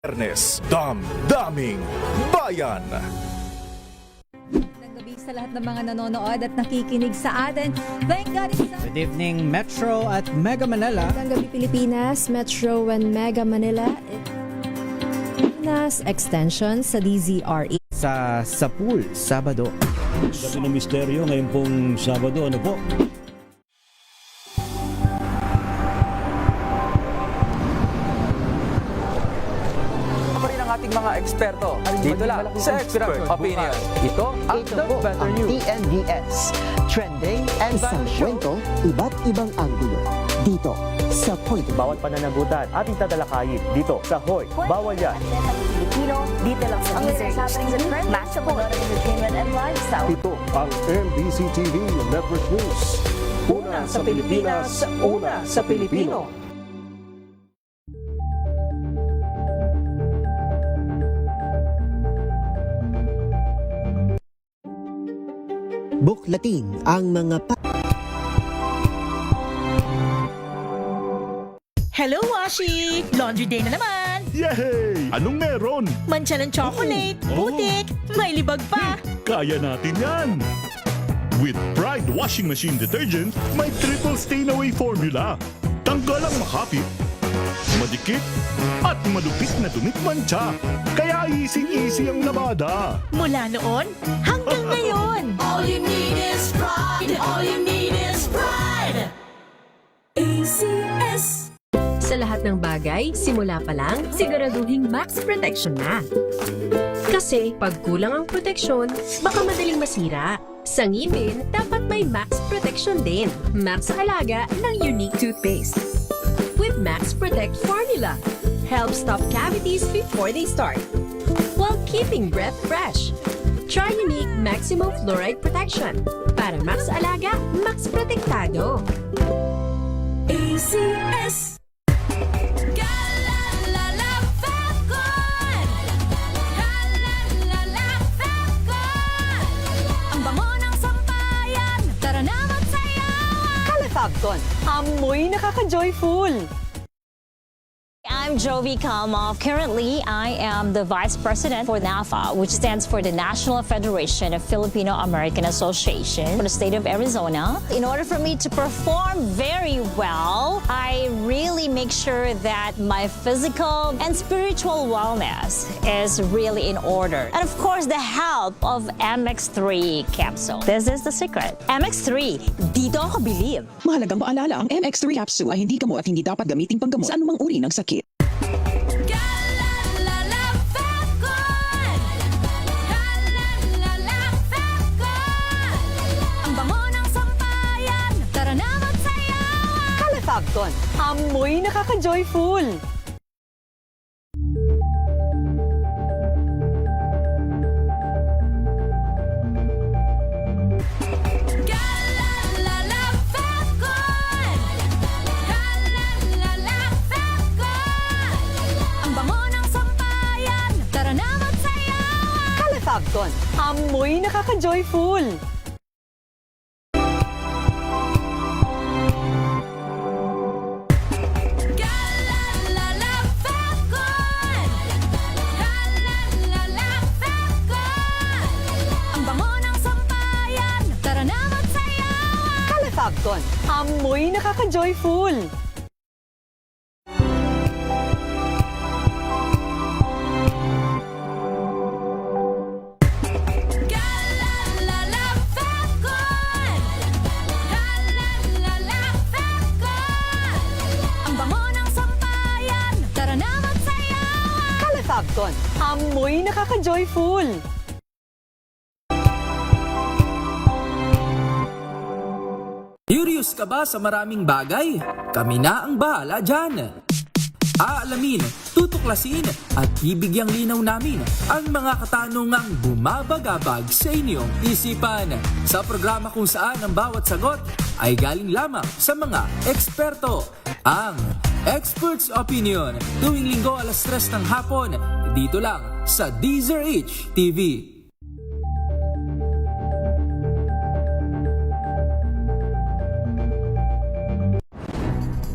Ernest, daming bayan. Magandang gabi sa lahat ng mga nanonood at nakikinig sa atin. Thank God it's Good evening, Metro at Mega Manila. Magandang gabi Pilipinas, Metro and Mega Manila. Pilipinas Extension sa DZRE. Sa Sapul, Sabado. Gabi ng misteryo ngayon pong Sabado, ano po? Pa rin ang ating mga eksperto. Dito lang sa Expert Opinion. Ito ang The Better News. TNVS, trending and Isang show. kwento, iba't ibang anggulo. Dito, sa Point. Bawat pananagutan ating tatalakayin dito sa Hoy. Bawal yan. Filipino, dito lang sa DZRH, Matchable Entertainment and Lifestyle. Ito ang MBC TV Network News. Una sa Pilipinas, una sa Pilipino. Buklatin ang mga Hello, Washi! Laundry day na naman! Yay! Anong meron? Mancha ng chocolate, putik, may libag pa! Kaya natin yan! With Pride Washing Machine Detergent, may triple stain-away formula. Tanggal ang makapit, madikit, at malupit na dumit mancha. Kaya easy-easy ang labada. Mula noon hanggang ngayon! All you need is pride! All you need is pride! ACS! Sa lahat ng bagay, simula pa lang, siguraduhing max protection na. Kasi pag kulang ang proteksyon, baka madaling masira. Sa ngipin, dapat may max protection din. Max Alaga ng Unique Toothpaste. With Max Protect Formula, helps stop cavities before they start, while keeping breath fresh. Try Unique Maximum Fluoride Protection. Para Max Alaga, Max Protektado. ACS! Fabcon. Amoy nakaka-joyful! I'm Jovi Kalmov. Currently, I am the Vice President for NAFA, which stands for the National Federation of Filipino-American Association for the state of Arizona. In order for me to perform very well, I really make sure that my physical and spiritual wellness is really in order. And of course, the help of MX3 capsule. This is the secret. MX3, dito ako believe. Mahalagang paalala, ang MX3 capsule ay hindi gamot at hindi dapat gamiting panggamot sa anumang uri ng sakit. Fabcon. Amoy nakaka-joyful! Fabcon. Amoy nakaka-joyful! Fabcon. Amoy nakaka-joyful! Fabcon. Amoy nakaka-joyful! Curious ka ba sa maraming bagay? Kami na ang bahala dyan. Aalamin, tutuklasin at ibigyang linaw namin ang mga katanungang bumabagabag sa inyong isipan. Sa programa kung saan ang bawat sagot ay galing lamang sa mga eksperto. Ang Expert's Opinion, tuwing linggo alas 3 ng hapon, dito lang sa DZRH TV.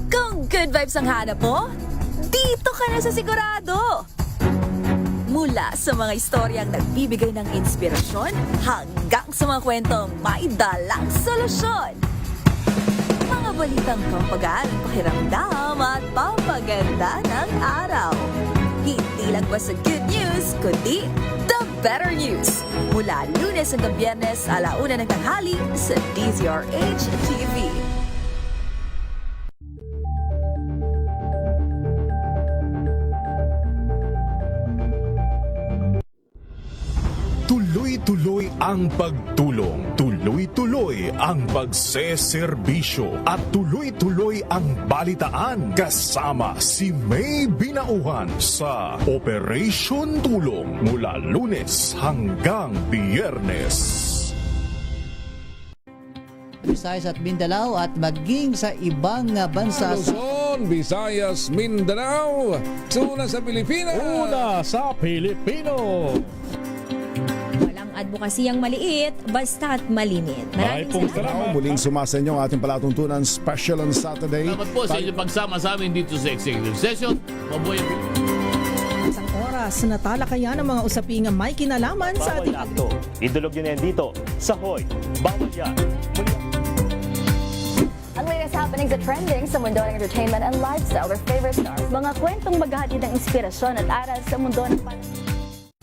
Kung good vibes ang hanap mo, dito ka na sa sigurado! Mula sa mga istoryang nagbibigay ng inspirasyon hanggang sa mga kwentong may dalang solusyon. Mga balitang pampagaan, pakiramdam at pampaganda ng araw. Hindi lang ba sa good news, kundi the better news. Mula Lunes hanggang Biyernes, 1:00 ng tanghali sa DZRH TV. Tuloy-tuloy ang pagtulong, tuloy-tuloy ang pagseserbisyo at tuloy-tuloy ang balitaan kasama si May Binauhan sa Operation Tulong mula Lunes hanggang Biyernes. Visayas at Mindanao at maging sa ibang bansa. Luzon, Visayas, Mindanao. Una sa Pilipinas. Una sa Pilipino. Walang advokasiyang maliit, basta't malimit. Maraming salamat. Muling sumasenyo ang ating palatuntunan special on Saturday. Salamat po sa inyong pagsama sa amin dito sa Executive Session. Mabuhay ang Isang oras na talakayan ng mga usaping may kinalaman sa Bawal ating na akto. Idulog nyo na yan dito sa Hoy. Bawal yan. Ang latest happenings at trending sa mundo ng entertainment and lifestyle with favorite stars. Mga kwentong maghahatid ng inspirasyon at aral sa mundo ng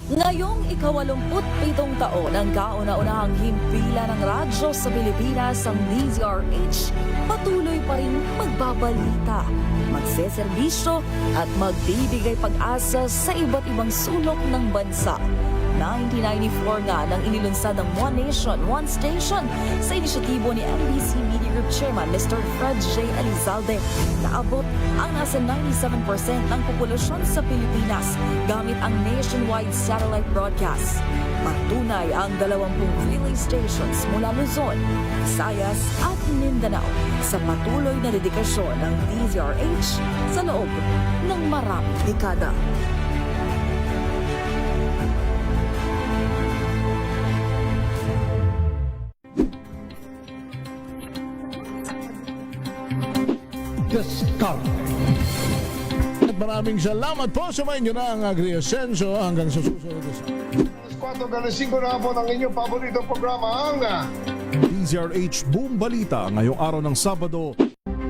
Ngayong ika-87 taon ang kauna-unahang himpilan ng radyo sa Pilipinas, ang DZRH, patuloy pa rin magbabalita, magseserbisyo at magbibigay pag-asa sa iba't ibang sulok ng bansa. 1994 nga nang inilunsad ng One Nation, One Station sa inisyatibo ni NBC Media Group Chairman Mr. Fred J. Elizalde. Naabot ang nasa 97% ng populasyon sa Pilipinas gamit ang nationwide satellite broadcast. Patunay ang 20 relay stations mula Luzon, Visayas at Mindanao sa patuloy na dedikasyon ng DZRH sa loob ng maraming dekada. Maraming salamat po. Sumayin nyo na ang Agri-Ascenso hanggang sa susunod. 4:05 na po ng inyong paboritong programa ang DZRH Boom Balita ngayong araw ng Sabado.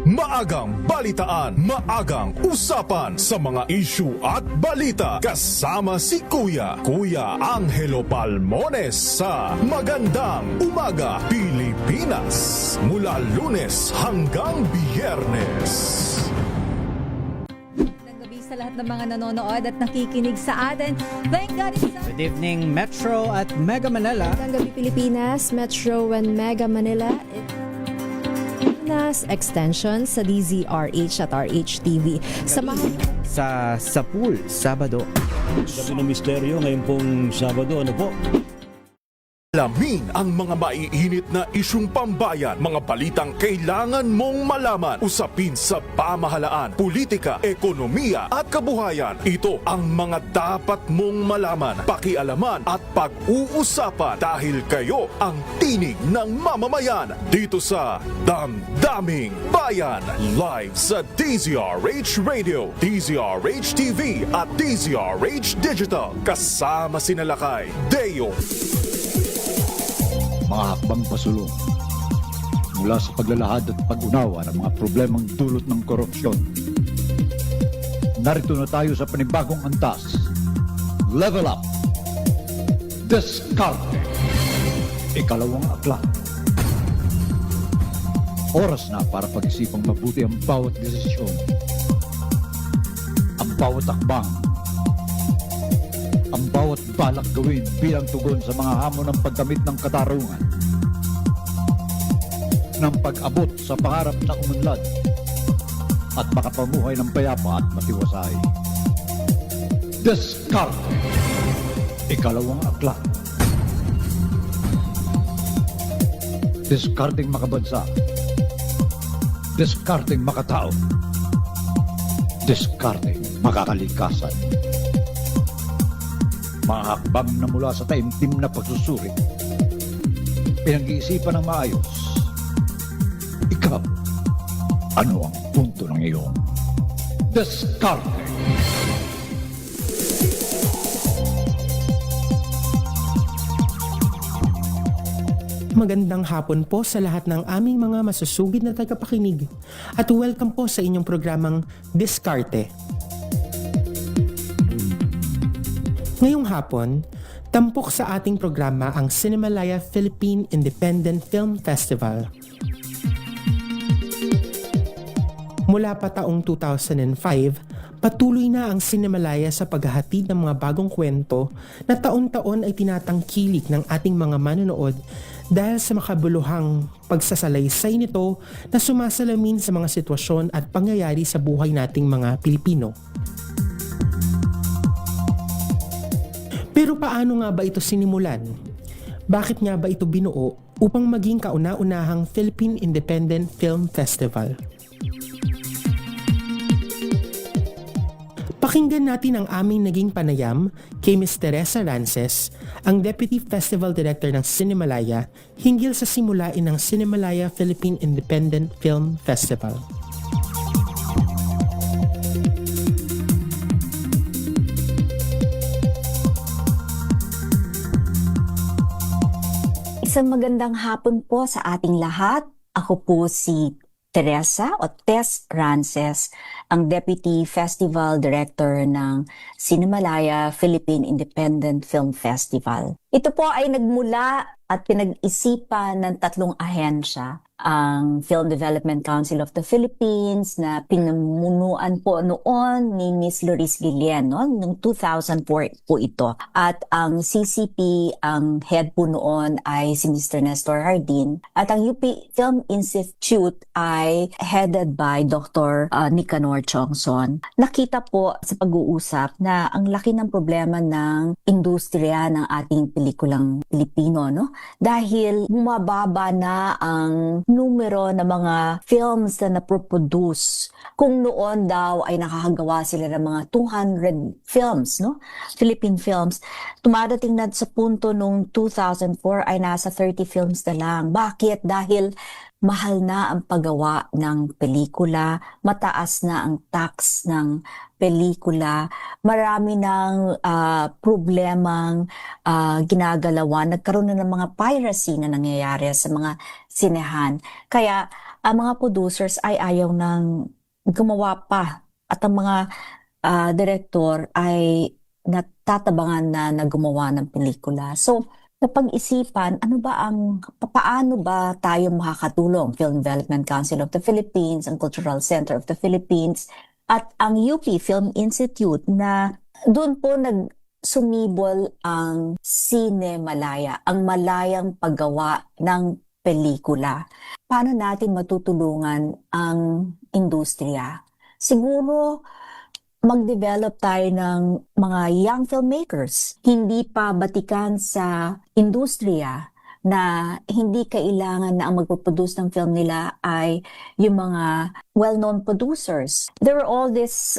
Maagang balitaan, maagang usapan sa mga issue at balita kasama si Kuya Angelo Palmones sa Magandang Umaga Pilipinas mula Lunes hanggang Biyernes. Sa lahat ng mga nanonood at nakikinig sa atin. Thank God it's Good evening, Metro at Mega Manila. Magandang gabi Pilipinas, Metro and Mega Manila. Nas extension sa DZRH at RHTV. Samahan Sa pool, Sabado. Gabi ng misteryo ngayon pong Sabado. Ano po? Alamin ang mga maiinit na isyung pambayan, mga balitang kailangan mong malaman, usapin sa pamahalaan, politika, ekonomiya at kabuhayan. Ito ang mga dapat mong malaman, pakialaman at pag-uusapan dahil kayo ang tinig ng mamamayan dito sa Damdaming Bayan. Live sa DZRH Radio, DZRH TV at DZRH Digital. Kasama sinalakay Deo. mga hakbang pasulong mula sa paglalahad at pag-unawa ng mga problemang dulot ng korupsyon. Narito na tayo sa panibagong antas. Level Up. Diskarte. Ikalawang aklat. Oras na para pag-isipang mabuti ang bawat desisyon. Ang bawat akbang. Ang bawat balak gawin bilang tugon sa mga hamon ng pagdamit ng katarungan. Ng pag-abot sa pangarap na umunlad at makapamuhay ng payapa at matiwasay. Diskarte. Ikalawang aklat. Diskarteng makabansa. Diskarteng makatao. Diskarteng makakalikasan. Mga hakbang na mula sa taimtim na pagsusuri. Pinag-iisipan ng maayos. Ikaw, ano ang punto ng iyong diskarte? Magandang hapon po sa lahat ng aming mga masusugid na tagapakinig at welcome po sa inyong programang Diskarte. Ngayong hapon, tampok sa ating programa ang Cinemalaya Philippine Independent Film Festival. Mula pa taong 2005, patuloy na ang Cinemalaya sa paghahatid ng mga bagong kwento na taon-taon ay tinatangkilik ng ating mga manonood dahil sa makabuluhang pagsasalaysay nito na sumasalamin sa mga sitwasyon at pangyayari sa buhay nating mga Pilipino. Pero paano nga ba ito sinimulan? Bakit nga ba ito binuo upang maging kauna-unahang Philippine Independent Film Festival? Pakinggan natin ang aming naging panayam kay Ms. Teresa Rances, ang Deputy Festival Director ng Cinemalaya, hinggil sa simulain ng Cinemalaya Philippine Independent Film Festival. Isang magandang hapon po sa ating lahat. Ako po si Teresa o Tess Rances, ang Deputy Festival Director ng Cinemalaya Philippine Independent Film Festival. Ito po ay nagmula at pinag-isipan ng tatlong ahensya, ang Film Development Council of the Philippines na pinamunuan po noon ni Ms. Loris Guillen, noong 2004 po ito. At ang CCP, ang head po noon ay si Mr. Nestor Hardin. At ang UP Film Institute ay headed by Dr. Nicanor Chongson. Nakita po sa pag-uusap na ang laki ng problema ng industriya ng ating pelikulang Pilipino, no? Dahil bumababa na ang numero ng mga films na naproproduce. Kung noon daw ay nakakagawa sila ng mga 200 films, no? Philippine films, tumadating na sa punto nung 2004 ay nasa 30 films na lang. Bakit? Dahil mahal na ang paggawa ng pelikula, mataas na ang tax ng pelikula, marami ng problemang ginagalawan, nagkaroon na ng mga piracy na nangyayari sa mga sinehan. Kaya ang mga producers ay ayaw nang gumawa pa at ang mga direktor ay natatabangan na gumawa ng pelikula. So, napag-isipan, paano ba tayo makakatulong? Film Development Council of the Philippines, ang Cultural Center of the Philippines, at ang UP Film Institute na doon po nagsumibol ang Cinemalaya, ang malayang paggawa ng pelikula. Paano natin matutulungan ang industriya? Siguro, mag-develop tayo ng mga young filmmakers. Hindi pa batikan sa industriya na hindi kailangan na ang magpo-produce ng film nila ay yung mga well-known producers. There were all this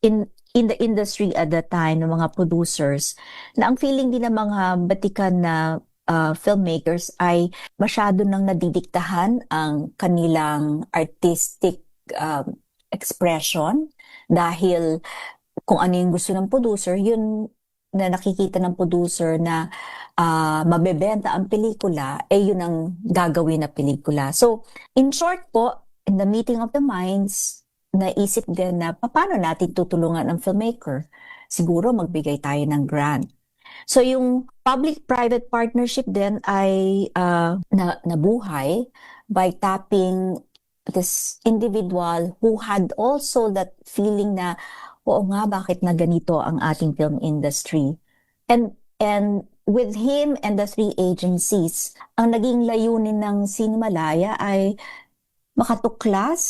in the industry at that time ng mga producers na ang feeling din ng mga batikan na filmmakers ay masyado nang nadidiktahan ang kanilang artistic expression. Dahil kung ano yung gusto ng producer, yun na nakikita ng producer na mabebenta ang pelikula, yun ang gagawin na pelikula. So, in short po, in the meeting of the minds, naisip din na paano natin tutulungan ang filmmaker. Siguro magbigay tayo ng grant. So, yung public-private partnership din ay nabuhay by tapping this individual who had also that feeling na, oo nga, bakit na ganito ang ating film industry? And with him and the 3 agencies, ang naging layunin ng Cinemalaya ay makatuklas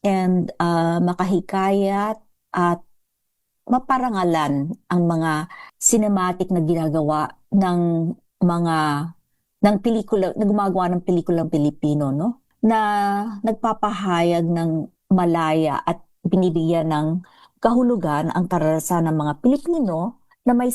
and makahikayat at maparangalan ang mga cinematic na ginagawa ng pelikula, na gumagawa ng pelikulang Pilipino, no? Na nagpapahayag ng malaya at binibigyan ng kahulugan ang karanasan ng mga Pilipino na may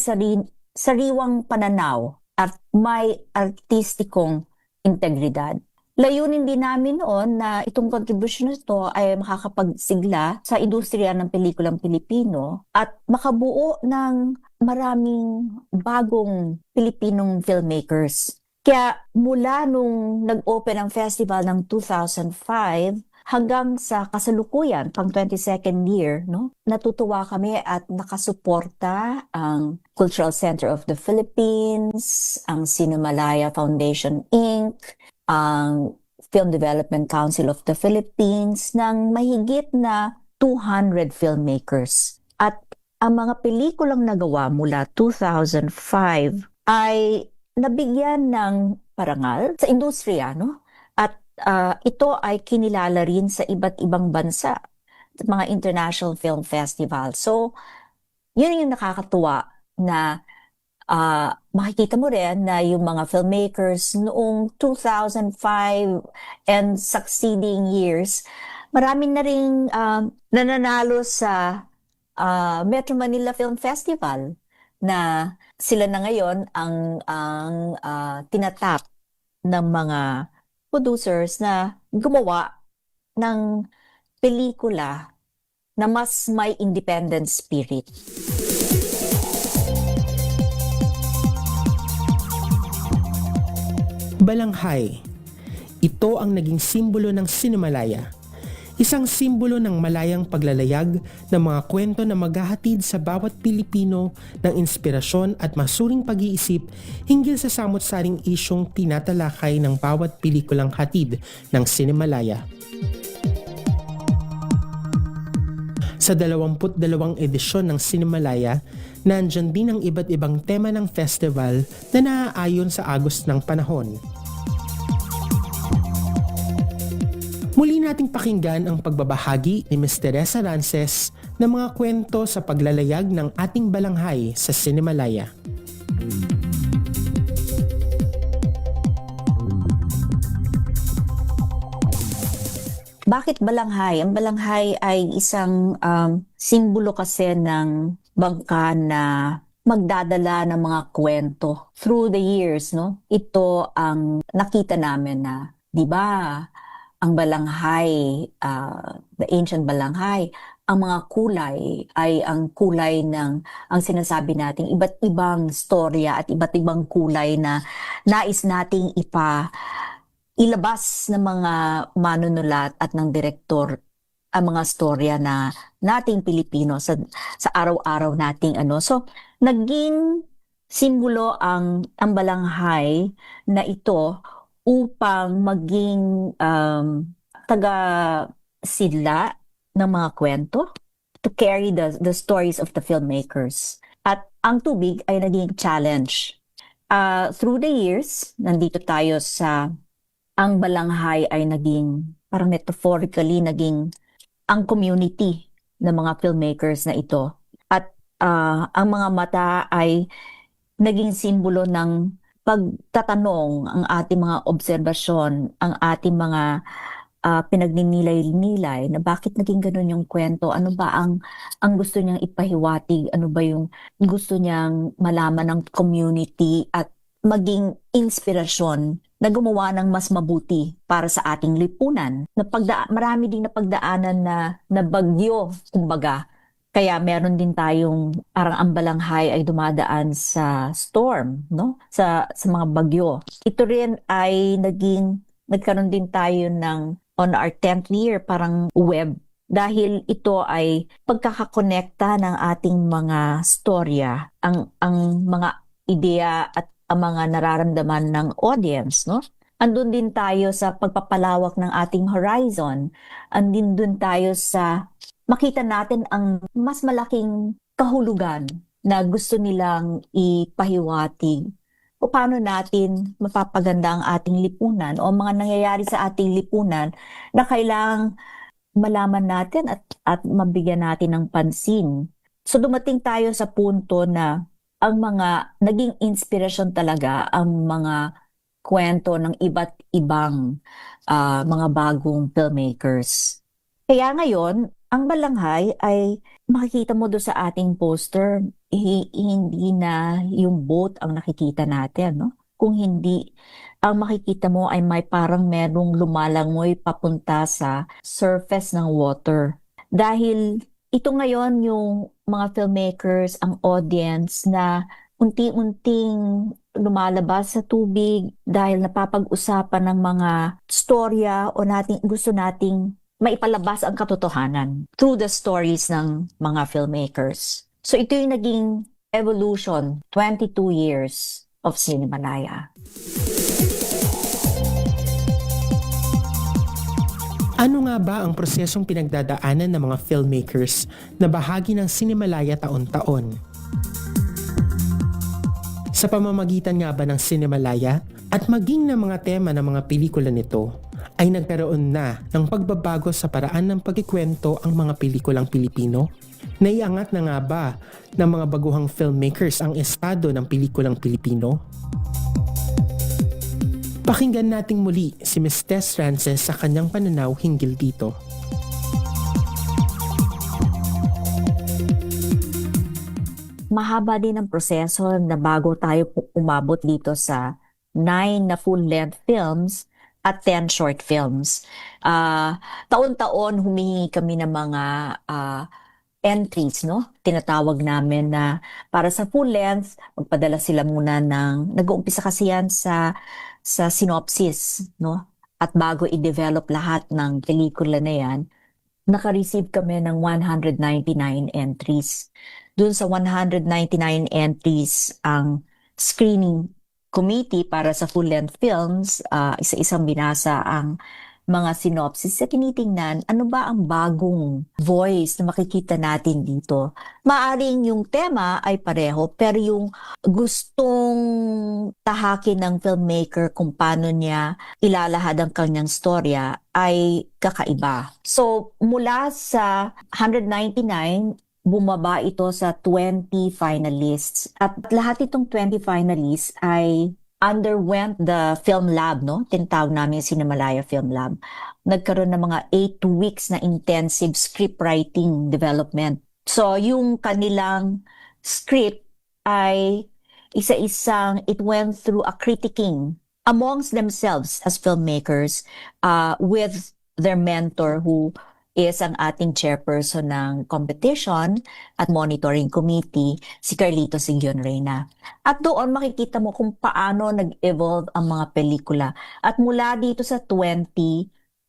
sariwang pananaw at may artistikong integridad. Layunin din namin noon na itong contribution nito ay makakapagsigla sa industriya ng pelikulang Pilipino at makabuo ng maraming bagong Pilipinong filmmakers. Kaya mula nung nag-open ang festival ng 2005 hanggang sa kasalukuyan, pang 22nd year, no? Natutuwa kami at nakasuporta ang Cultural Center of the Philippines, ang Cinemalaya Foundation Inc., ang Film Development Council of the Philippines ng mahigit na 200 filmmakers. At ang mga pelikulang nagawa mula 2005 ay nabigyan ng parangal sa industriya, no? At ito ay kinilala rin sa iba't ibang bansa, sa mga international film festival. So, yun yung nakakatuwa na makikita mo rin na yung mga filmmakers noong 2005 and succeeding years, marami na rin nananalo sa Metro Manila Film Festival na sila na ngayon ang tinatap ng mga producers na gumawa ng pelikula na mas may independent spirit. Balanghay. Ito ang naging simbolo ng Cinemalaya. Isang simbolo ng malayang paglalayag ng mga kwento na maghahatid sa bawat Pilipino ng inspirasyon at masuring pag-iisip hinggil sa samot-saring isyong tinatalakay ng bawat pelikulang hatid ng Cinemalaya. Sa 22 edisyon ng Cinemalaya, nandyan din ang iba't ibang tema ng festival na naaayon sa agos ng panahon. Muli nating pakinggan ang pagbabahagi ni Ms. Teresa Rances ng mga kwento sa paglalayag ng ating balanghay sa Cinemalaya. Bakit balanghay? Ang balanghay ay isang simbolo kasi ng bangka na magdadala ng mga kwento through the years, no? Ito ang nakita namin na, di ba, ang balanghay, the ancient balanghay, ang mga kulay ay ang kulay ng, ang sinasabi nating iba't ibang storya at iba't ibang kulay na nais nating ilabas ng mga manunulat at ng direktor ang mga storya na nating Pilipino sa araw-araw nating ano. So, naging simbolo ang balanghay na ito upang maging taga-sidla ng mga kwento, to carry the stories of the filmmakers. At ang tubig ay naging challenge. Through the years, nandito tayo sa ang balanghay ay naging, parang metaphorically, naging ang community ng mga filmmakers na ito. At ang mga mata ay naging simbolo ng pagtatanong, ang ating mga obserbasyon, ang ating mga pinagninilay-nilay na bakit naging ganun yung kwento, ano ba ang gusto niyang ipahiwatig, ano ba yung gusto niyang malaman ng community at maging inspirasyon na gumawa ng mas mabuti para sa ating lipunan. Marami ding napagdaanan na bagyo, kumbaga. Kaya meron din tayong parang ang balanghay ay dumadaan sa storm, no? Sa mga bagyo. Ito rin ay nagkaroon din tayo ng on our 10th year parang web dahil ito ay pagkakakonekta ng ating mga storya, ang mga ideya at ang mga nararamdaman ng audience, no? Andun din tayo sa pagpapalawak ng ating horizon. Andun din tayo sa makita natin ang mas malaking kahulugan na gusto nilang ipahiwatig o paano natin mapapaganda ang ating lipunan o mga nangyayari sa ating lipunan na kailangang malaman natin at mabigyan natin ng pansin. So dumating tayo sa punto na ang mga naging inspirasyon talaga ang mga kwento ng iba't ibang mga bagong filmmakers. Kaya ngayon, ang balanghay ay makikita mo doon sa ating poster, hindi na yung boat ang nakikita natin, no? Kung hindi, ang makikita mo ay may parang merong lumalangoy papunta sa surface ng water. Dahil ito ngayon yung mga filmmakers, ang audience na unti-unting lumalabas sa tubig dahil napapag-usapan ng mga storya o gusto nating maipalabas ang katotohanan through the stories ng mga filmmakers. So ito yung naging evolution, 22 years of Cinemalaya. Ano nga ba ang prosesong pinagdadaanan ng mga filmmakers na bahagi ng Cinemalaya taon-taon? Sa pamamagitan nga ba ng Cinemalaya at maging ng mga tema ng mga pelikula nito, ay nagkaroon na ng pagbabago sa paraan ng pagkikwento ang mga pelikulang Pilipino? Naiangat na nga ba ng mga baguhang filmmakers ang estado ng pelikulang Pilipino? Pakinggan nating muli si Ms. Tess Frances sa kanyang pananaw hinggil dito. Mahaba din ang proseso na bago tayo umabot dito sa 9 na full-length films at 10 short films. Taon-taon humingi kami ng mga entries, no? Tinatawag namin na para sa full length, magpadala sila muna nag-uumpisa kasi yan sa synopsis, no? At bago i-develop lahat ng pelikula na yan, naka-receive kami ng 199 entries. Doon sa 199 entries, ang screening committee para sa full-length films, isa-isang binasa ang mga synopsis at tinitingnan ano ba ang bagong voice na makikita natin dito. Maaring yung tema ay pareho pero yung gustong tahakin ng filmmaker kung paano niya ilalahad ang kanyang storya ay kakaiba. So mula sa 199, bumaba ito sa 20 finalists. At lahat itong 20 finalists ay underwent the film lab, no? Tinatawag namin yung Cinemalaya Film Lab. Nagkaroon ng mga 8 weeks na intensive script writing development. So yung kanilang script ay it went through a critiquing amongst themselves as filmmakers with their mentor who is ang ating chairperson ng competition at monitoring committee, si Carlito Sigyon Reyna. At doon makikita mo kung paano nag-evolve ang mga pelikula. At mula dito sa 20,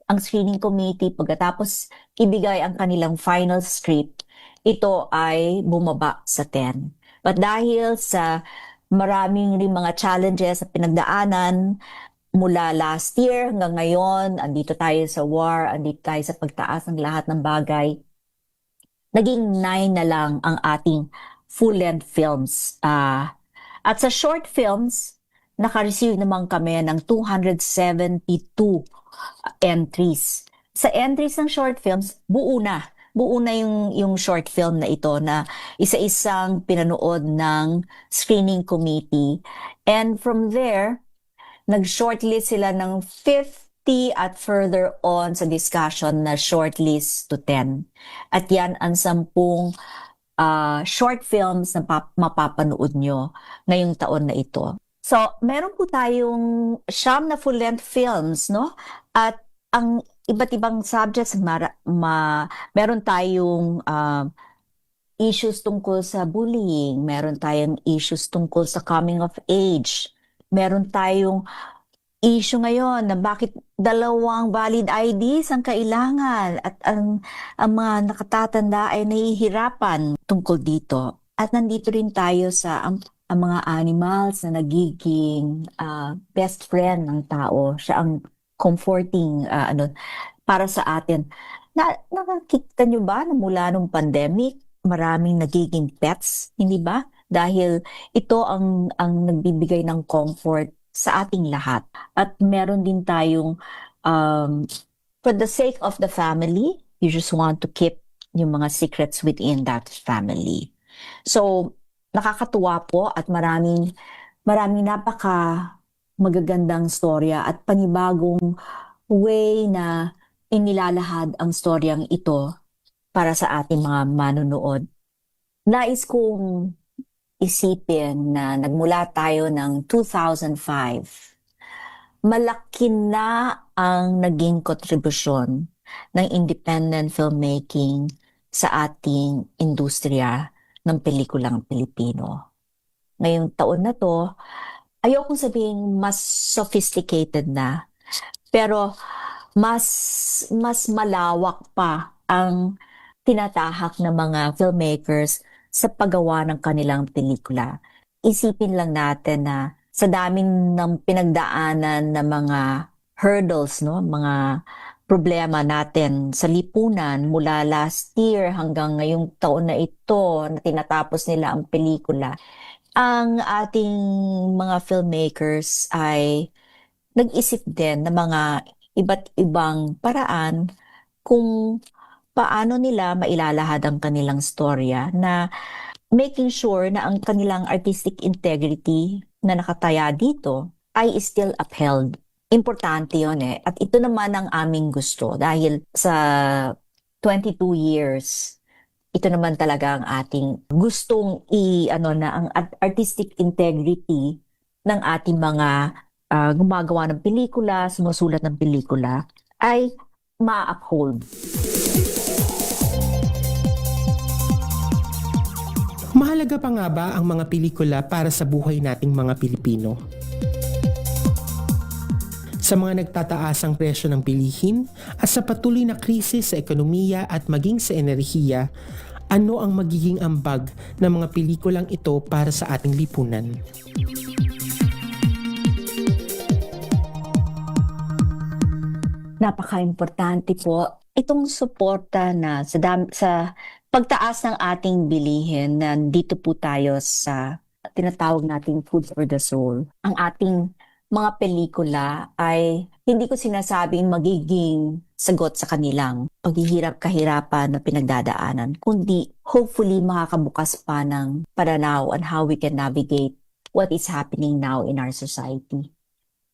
ang screening committee, pagkatapos ibigay ang kanilang final script, ito ay bumaba sa 10. But dahil sa maraming rin mga challenges na pinagdaanan, mula last year hanggang ngayon, andito tayo sa war, andito tayo sa pagtaas ng lahat ng bagay. Naging 9 na lang ang ating full-length films. At sa short films, naka-receive naman kami ng 272 entries. Sa entries ng short films, buo na yung short film na ito na isa-isang pinanood ng screening committee. And from there, nag-shortlist sila ng 50 at further on sa discussion na shortlist to 10. At yan ang 10 short films na mapapanood nyo ngayong taon na ito. So, meron po tayong 9 na full-length films, no? At ang iba't ibang subjects, meron tayong issues tungkol sa bullying, meron tayong issues tungkol sa coming of age, meron tayong issue ngayon na bakit 2 valid IDs ang kailangan at ang mga nakatatanda ay nahihirapan tungkol dito. At nandito rin tayo sa ang mga animals na nagiging best friend ng tao. Siya ang comforting para sa atin. Nakikita nyo ba na mula nung pandemic, maraming nagiging pets, hindi ba? Dahil ito ang nagbibigay ng comfort sa ating lahat. At meron din tayong, for the sake of the family, you just want to keep yung mga secrets within that family. So, nakakatuwa po at maraming napaka magagandang storya at panibagong way na inilalahad ang storyang ito para sa ating mga manonood. Nais kong isipin na nagmula tayo ng 2005, malaki na ang naging kontribusyon ng independent filmmaking sa ating industriya ng pelikulang Pilipino. Ngayong taon na to, ayokong sabihin mas sophisticated na, pero mas malawak pa ang tinatahak ng mga filmmakers sa paggawa ng kanilang pelikula. Isipin lang natin na sa daming ng pinagdaanan na mga hurdles, no, mga problema natin sa lipunan mula last year hanggang ngayong taon na ito na tinatapos nila ang pelikula, ang ating mga filmmakers ay nag-isip din ng mga iba't ibang paraan kung paano nila mailalahad ang kanilang storya na making sure na ang kanilang artistic integrity na nakataya dito ay still upheld. Importante yun eh. At ito naman ang aming gusto dahil sa 22 years, ito naman talaga ang ating gustong ang artistic integrity ng ating mga gumagawa ng pelikula, sumusulat ng pelikula, ay ma-uphold. Mahalaga pa nga ba ang mga pelikula para sa buhay nating mga Pilipino? Sa mga nagtataasang presyo ng bilihin at sa patuloy na krisis sa ekonomiya at maging sa enerhiya, ano ang magiging ambag ng mga pelikulang ito para sa ating lipunan? Napaka-importante po itong suporta na sa pagtaas ng ating bilihin. Nandito po tayo sa tinatawag nating food for the soul. Ang ating mga pelikula ay hindi ko sinasabing magiging sagot sa kanilang paghihirap-kahirapan na pinagdadaanan, kundi hopefully makakabukas pa ng pananaw on how we can navigate what is happening now in our society.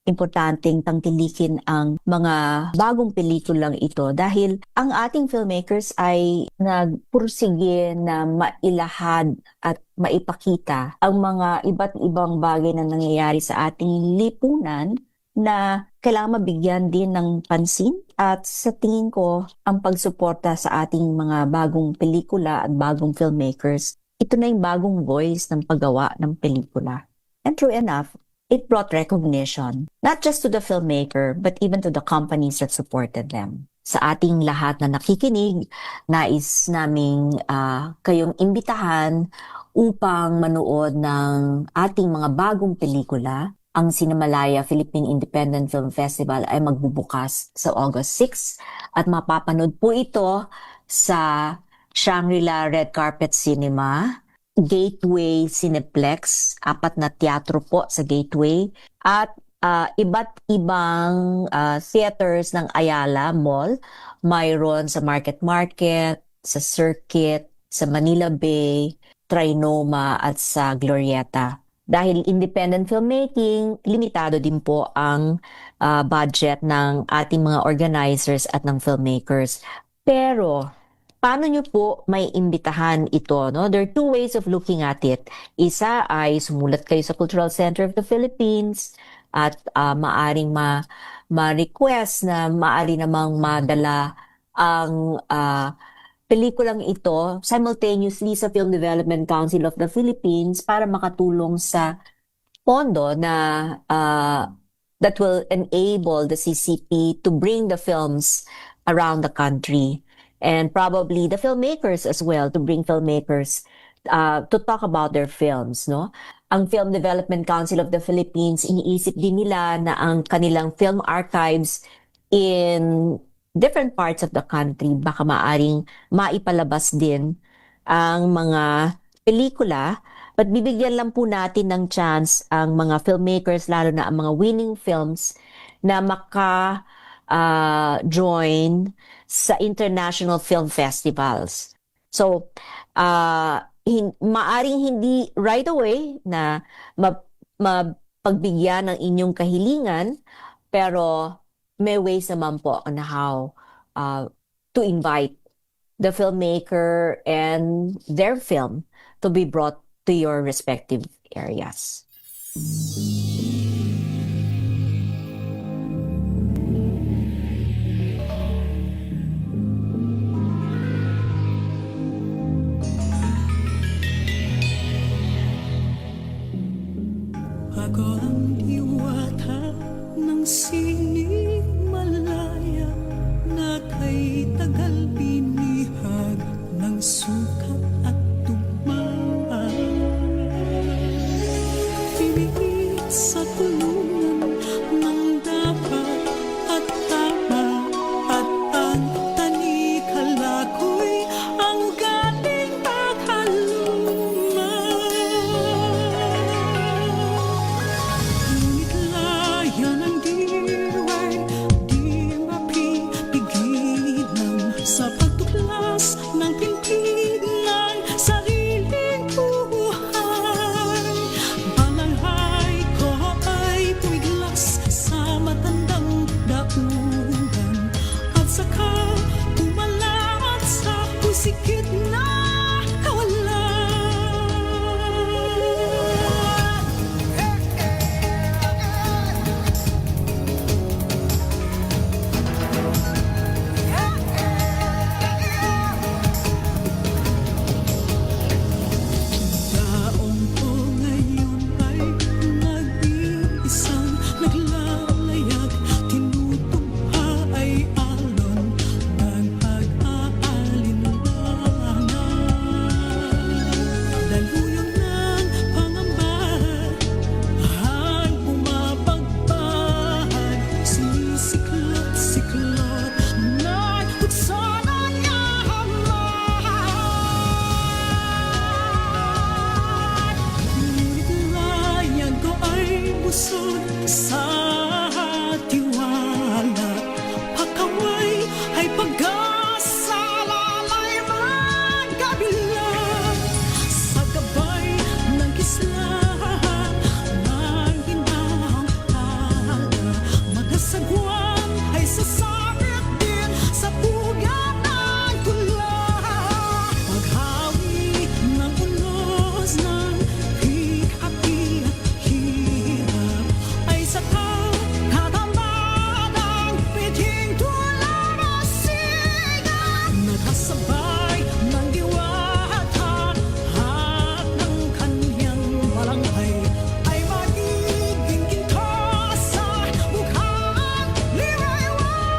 Importanteng tangkilikin ang mga bagong pelikulang ito dahil ang ating filmmakers ay nagpursige na mailahad at maipakita ang mga iba't ibang bagay na nangyayari sa ating lipunan na kailangan mabigyan din ng pansin. At sa tingin ko, ang pagsuporta sa ating mga bagong pelikula at bagong filmmakers, ito na yung bagong voice ng paggawa ng pelikula. And true enough, it brought recognition, not just to the filmmaker, but even to the companies that supported them. Sa ating lahat na nakikinig, nais naming kayong imbitahan upang manood ng ating mga bagong pelikula. Ang Cinemalaya Philippine Independent Film Festival ay magbubukas sa August 6 at mapapanood po ito sa Shangri-La Red Carpet Cinema, Gateway Cineplex, 4 na teatro po sa Gateway, at iba't ibang theaters ng Ayala Mall. Mayroon sa Market, sa Circuit, sa Manila Bay, Trinoma at sa Glorieta. Dahil independent filmmaking, limitado din po ang budget ng ating mga organizers at ng filmmakers. Pero paano nyo po may imbitahan ito? No? There are two ways of looking at it. Isa ay sumulat kayo sa Cultural Center of the Philippines at maaring ma-request na maari namang madala ang pelikulang ito simultaneously sa Film Development Council of the Philippines para makatulong sa pondo na that will enable the CCP to bring the films around the country. And probably the filmmakers as well, to bring filmmakers to talk about their films, no? Ang Film Development Council of the Philippines, iniisip din nila na ang kanilang film archives in different parts of the country, baka maaring maipalabas din ang mga pelikula. But bibigyan lang po natin ng chance ang mga filmmakers, lalo na ang mga winning films, na join sa international film festivals. So, maaring hindi right away na mapagbigyan ng inyong kahilingan, pero may ways naman po on how to invite the filmmaker and their film to be brought to your respective areas. Ako ang diwata ng sining malaya na kay tagal binihag ng sukat at tugmaan. Piniit sa tulungan ng dapat at tama at ang tanikala ko'y ang galing paghaluma. Ngunit layan ang diray, di mapipigilan sa pagtuklas ng pintig ng sariling buhay. Balanghay ko ay pumiglas sa matandang daungan at saka umalat sa pusikit na kawalan. Taon ko ngayon ay nag-iisang naglalayag, tinutugha ay alon ng pag-aalinlangan. Daluyong ng pangamba ay bumabagbahan, sinisiklot-siklot na tukso ng yaman. Ngunit layan ko ay busog sa tiwala, pakaway ay pag-asa, lalay magkabila. Sa gabay ng kislahan ng hinahanghala, magasagwan ay sasabit din sa pugat ng tula. Paghawi ng ulos ng hikati at hirap ay sa katamadang piting tulad na sigat. Nakasabay ng diwata at ng kanyang malanghay ay magiging ginto sa mukhang liwayway.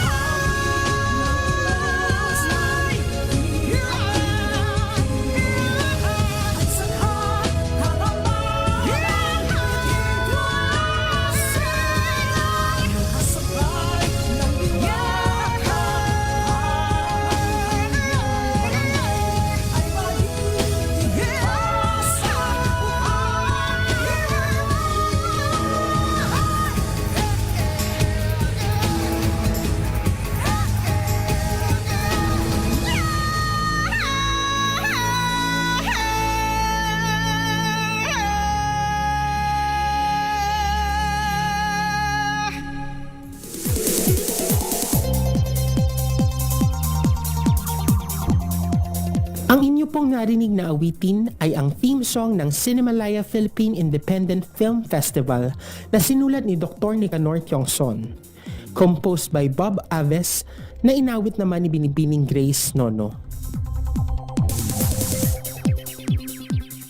At sa katamadang piting tulad na sigat. Nakasabay ng diwata ay magiging ginto sa Ang inyo pong narinig na awitin ay ang theme song ng Cinemalaya Philippine Independent Film Festival na sinulat ni Dr. Nicanor Tiongson. Composed by Bob Aves na inawit naman ni Binibining Grace Nono.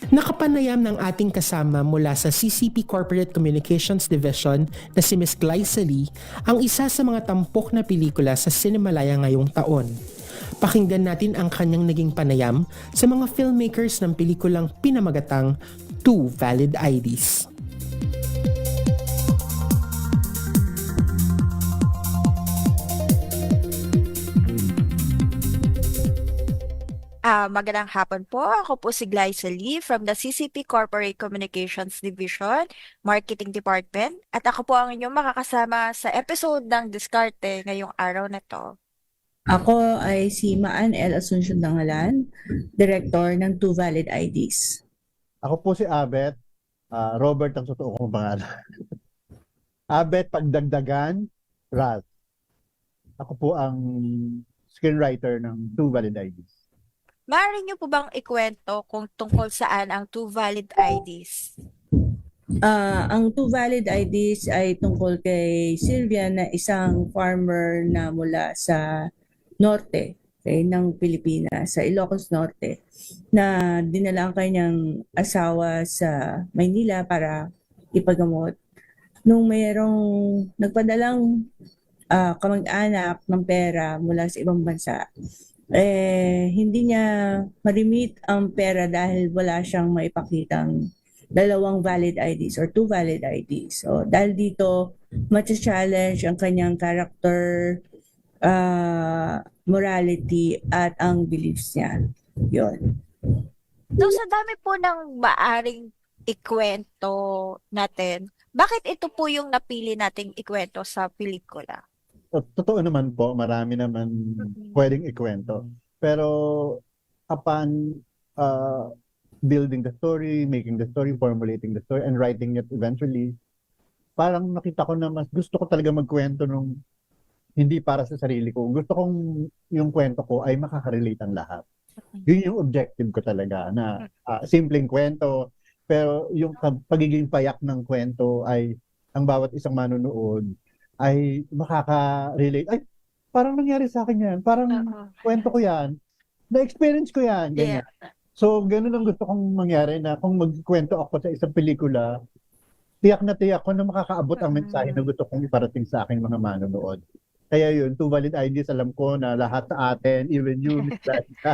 Nakapanayam ng ating kasama mula sa CCP Corporate Communications Division na si Ms. Glyza Lee ang isa sa mga tampok na pelikula sa Cinemalaya ngayong taon. Pakinggan natin ang kanyang naging panayam sa mga filmmakers ng pelikulang pinamagatang Two Valid IDs. Magandang hapon po. Ako po si Glyza Lee from the CCP Corporate Communications Division, Marketing Department. At ako po ang inyong makakasama sa episode ng Diskarte ngayong araw na to. Ako ay si Maan L. Asuncion Dangalan, Director ng Two Valid IDs. Ako po si Abet, Robert ang totoo kong pangalan. Abet Pagdagdagan, Raz. Ako po ang screenwriter ng Two Valid IDs. Maaari niyo po bang ikwento kung tungkol saan ang Two Valid IDs? Ang Two Valid IDs ay tungkol kay Sylvia na isang farmer na mula sa Norte okay, ng Pilipinas sa Ilocos Norte na dinala ang kanyang asawa sa Maynila para ipagamot. Nung mayroong nagpadalang kamag-anak ng pera mula sa ibang bansa, hindi niya ma-remit ang pera dahil wala siyang maipakitang dalawang valid IDs or 2 valid IDs. So, dahil dito, matcha-challenge ang kanyang character, morality, at ang beliefs niya. Yun. So, sa dami po ng maaring ikwento natin, bakit ito po yung napili nating ikwento sa pelikula? Totoo naman po, marami naman pwedeng ikwento. Pero upon building the story, making the story, formulating the story, and writing it eventually, parang nakita ko na mas gusto ko talaga magkwento nung hindi para sa sarili ko. Gusto kong yung kwento ko ay makaka-relate ang lahat. Yun yung objective ko talaga, na simpleng kwento, pero yung pagiging payak ng kwento ay ang bawat isang manonood ay makaka-relate. Ay, parang nangyari sa akin yan. Parang kwento ko yan. Na-experience ko yan. Ganyan. So, ganun ang gusto kong mangyari, na kung magkwento ako sa isang pelikula, tiyak na tiyak ko na makakaabot ang mensahe na gusto kong iparating sa aking mga manonood. Kaya yun, 2 valid IDs, alam ko na lahat sa atin, even you, Ms. Liza,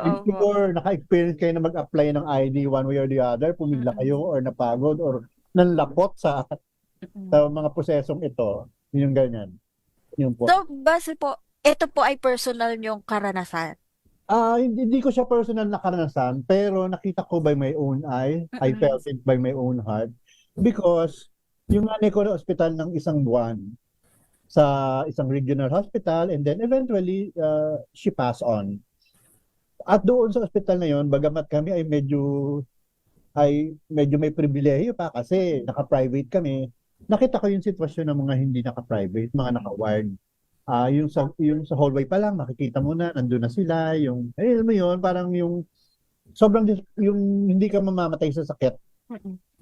I'm sure naka-experience kayo na mag-apply ng ID one way or the other, pumila kayo or napagod or nanlapot sa mga prosesong ito. Yung ganyan. Yun po. So, base po, ito po ay personal yung karanasan. Hindi ko siya personal na karanasan, pero nakita ko by my own eye. I felt it by my own heart. Because yung nanay ko na ospital ng isang buwan sa isang regional hospital, and then eventually she passed on. At doon sa ospital na yon, bagamat kami ay medyo may pribilehiyo pa kasi naka-private kami, nakita ko yung sitwasyon ng mga hindi naka-private, mga naka-ward. Yung sa hallway pa lang, makikita mo na, nandun na sila, alam mo yun, parang yung sobrang, yung hindi ka mamamatay sa sakit.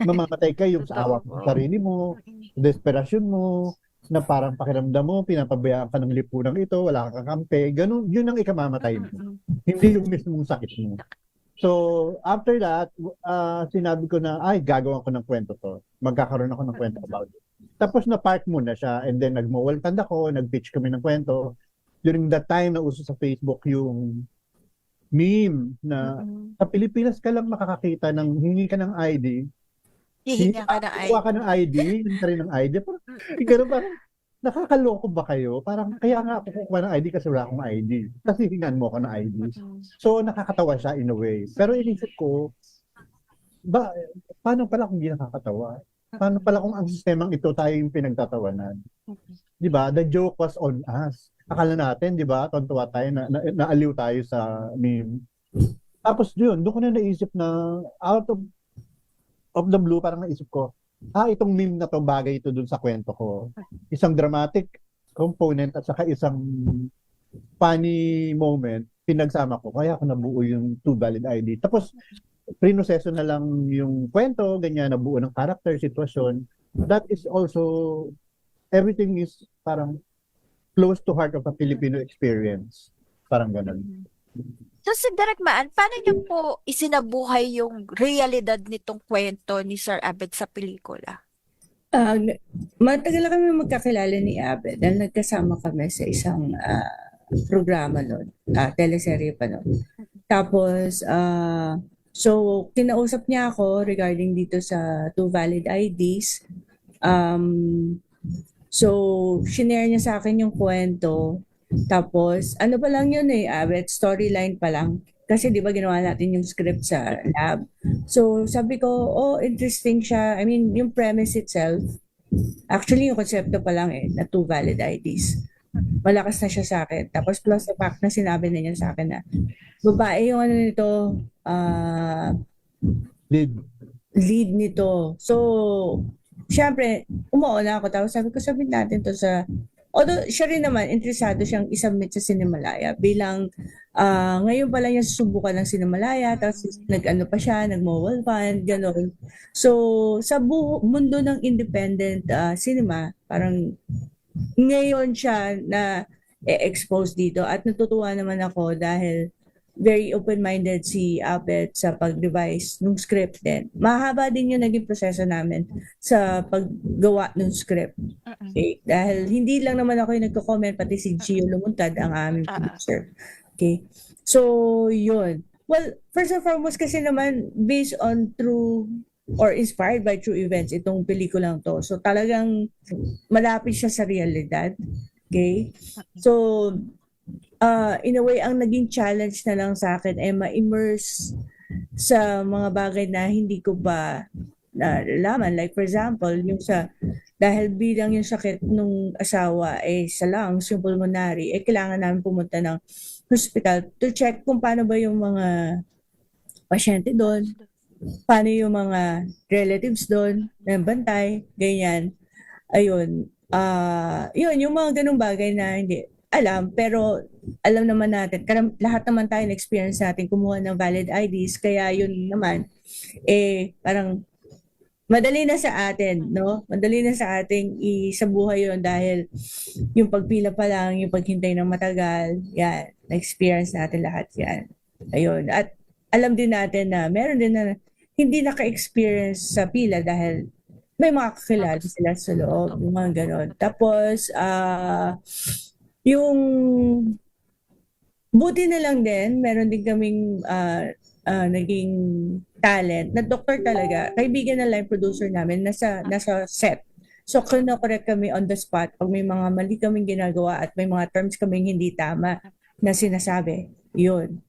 Mamamatay ka yung sa awa mo, sarili mo, desperasyon mo, na parang pakiramdam mo, pinapabayaan ka ng lipunang ito, wala kang kakampi, ganun, yun ang ikamamatay mo. Hindi yung mismong sakit mo. So, after that, sinabi ko na, gagawin ko ng kwento to. Magkakaroon ako ng kwento about it. Tapos na-park muna siya, and then nag-mowal ako, nag-pitch kami ng kwento. During that time, nauso sa Facebook yung meme na sa Pilipinas ka lang makakakita ng hingi ka ng ID. Hihinga ka ng ID. Kuha ka ng ID, hindi ka rin ng ID. Parang nakakaloko ba kayo? Parang kaya nga ako kukuha ng ID kasi wala akong ID. Kasi hingan mo ako ng ID. So nakakatawa siya in a way. Pero inisip ko, paano pala kung hindi nakakatawa? Paano pala kung ang sistemang ito tayo yung pinagtatawanan? Di ba? The joke was on us. Akala natin, di ba? Tontuwa tayo, naaliw tayo sa meme. Tapos doon ko na naisip na out of the blue, parang naisip ko, itong meme na to, bagay ito dun sa kwento ko. Isang dramatic component at saka isang funny moment, pinagsama ko. Kaya ako nabuo yung 2 valid ID. Tapos, prinoseso na lang yung kwento, ganyan, nabuo ng character, sitwasyon. That is also, everything is parang close to heart of a Filipino experience. Parang ganun. So, si Direk Maan, paano niyo po isinabuhay yung realidad nitong kwento ni Sir Abed sa pelikula? Matagal na kami magkakilala ni Abed dahil nagkasama kami sa isang programa noon, teleserye pa noon. Tapos, so, kinausap niya ako regarding dito sa 2 valid IDs. So, shinare niya sa akin yung kwento. Tapos, ano pa lang yun Abed, storyline pa lang. Kasi di ba ginawa natin yung script sa lab. So, sabi ko, interesting siya. I mean, yung premise itself, actually yung konsepto pa lang na 2 valid IDs. Malakas na siya sa akin. Tapos plus the fact na sinabi na niya sa akin na babae yung nito, lead nito. So, syempre, umuuna ako. Tapos sabi natin to sa, although siya rin naman, interesado siyang isubmit sa Cinemalaya bilang, ngayon pala niya susubukan ng Cinemalaya, tapos nag-ano pa siya, nag-mobile fund, gano'n. So, sa mundo ng independent cinema, parang ngayon siya na expose dito. At natutuwa naman ako dahil very open-minded si Abet sa pag-revise ng script din. Mahaba din yung naging proseso namin sa paggawa ng script. Okay? Dahil hindi lang naman ako yung nagko-comment, pati si Gio Lumuntad ang aming producer. Okay? So, yun. Well, first and foremost kasi naman, based on true or inspired by true events, itong pelikulang to. So, talagang malapit siya sa realidad. Okay? So, in a way, ang naging challenge na lang sa akin ay ma-immerse sa mga bagay na hindi ko ba nalalaman. Like for example, yung dahil bilang yung sakit nung asawa ay sa lungs, yung pulmonary, kailangan namin pumunta ng hospital to check kung paano ba yung mga pasyente doon, paano yung mga relatives doon, ng bantay, ganyan. Ayun. Yun, yung mga ganung bagay na hindi alam, pero alam naman natin, lahat naman tayo na-experience natin kumuha ng valid IDs, kaya yun naman, parang madali na sa atin, no? Madali na sa ating isabuhay yun dahil yung pagpila pa lang, yung paghintay ng matagal, yan, na-experience natin lahat yan. Ayun. At alam din natin na meron din na hindi naka-experience sa pila dahil may mga kakilala sila sa loob, yung mga ganon. Tapos, yung buti na lang din, meron din kaming naging talent na doktor talaga. Kaibigan na line producer namin, nasa set. So, kino-correct kami on the spot pag may mga mali kaming ginagawa at may mga terms kaming hindi tama na sinasabi. Yun.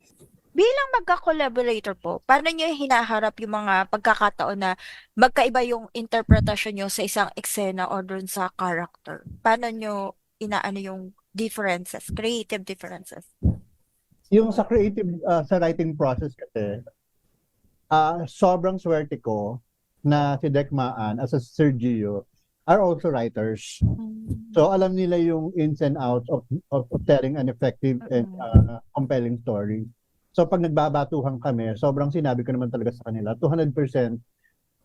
Bilang magka-collaborator po, paano nyo hinaharap yung mga pagkakataon na magkaiba yung interpretasyon nyo sa isang eksena o dun sa character? Paano nyo inaano yung differences, creative differences? Yung sa creative, sa writing process kasi, sobrang swerte ko na si Dec Maan as a Sergio are also writers. So alam nila yung ins and outs of telling an effective and compelling story. So pag nagbabatuhan kami, sobrang sinabi ko naman talaga sa kanila, 200%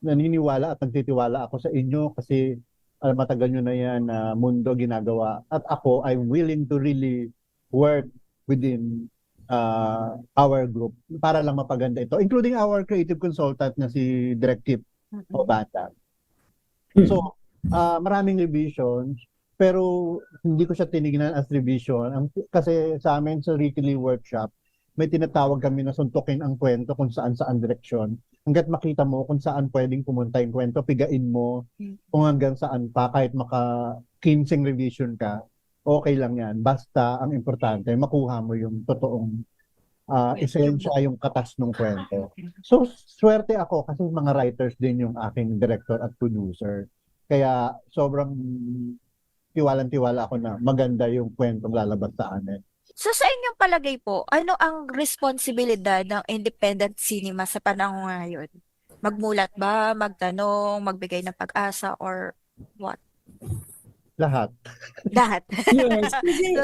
naniniwala at nagtitiwala ako sa inyo kasi matagal nyo na yan mundo ginagawa. At ako, I'm willing to really work within our group para lang mapaganda ito, including our creative consultant na si Direk Tip Obata. So, maraming revisions, pero hindi ko siya tinignan as revision. Kasi sa amin sa weekly workshop, may tinatawag kami na suntukin ang kwento kung saan direksyon. Hanggat makita mo kung saan pwedeng pumunta yung kwento, pigain mo kung hanggang saan pa, kahit maka-15 revision ka, okay lang yan. Basta, ang importante, makuha mo yung totoong esensya, yung katas ng kwento. So, swerte ako kasi mga writers din yung aking director at producer. Kaya, sobrang tiwalang-tiwala ako na maganda yung kwentong lalabas sa amin. So sa inyong palagay po, ano ang responsibilidad ng independent cinema sa panahon ngayon? Magmulat ba, magtanong, magbigay ng pag-asa, or what? Lahat. Lahat. Yes. Kasi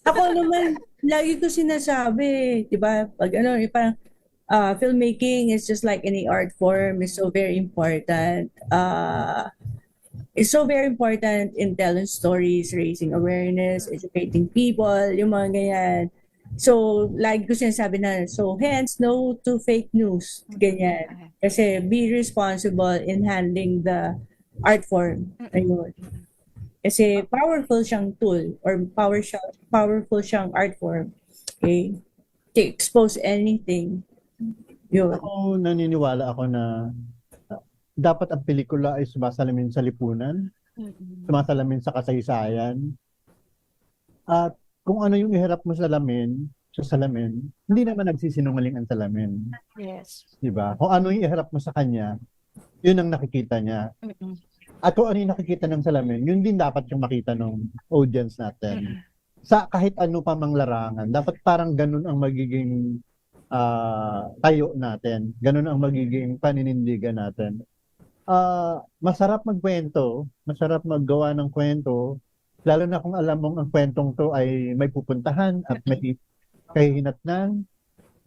ako naman, lagi ko sinasabi, di ba? Pag parang filmmaking is just like any art form, is so very important. It's so very important in telling stories, raising awareness, educating people, yung mga ganyan. So, lagi ko sinasabi na, so hence, no to fake news, ganyan. Kasi be responsible in handling the art form. Ayun. Kasi powerful siyang tool or powerful siyang art form. Okay? To expose anything. Yun. Ako, naniniwala ako na dapat ang pelikula ay sumasalamin sa lipunan, sumasalamin sa kasaysayan. At kung ano yung iharap mo sa salamin, hindi naman nagsisinungaling ang salamin. Yes. Diba? Kung ano yung iharap mo sa kanya, yun ang nakikita niya. At kung ano yung nakikita ng salamin, yun din dapat yung makita ng audience natin. Sa kahit ano pa mang larangan, dapat parang ganun ang magiging tayo natin. Ganun ang magiging paninindigan natin. Masarap magkwento, masarap maggawa ng kwento, lalo na kung alam mong ang kwentong to ay may pupuntahan at may kahihinatnan,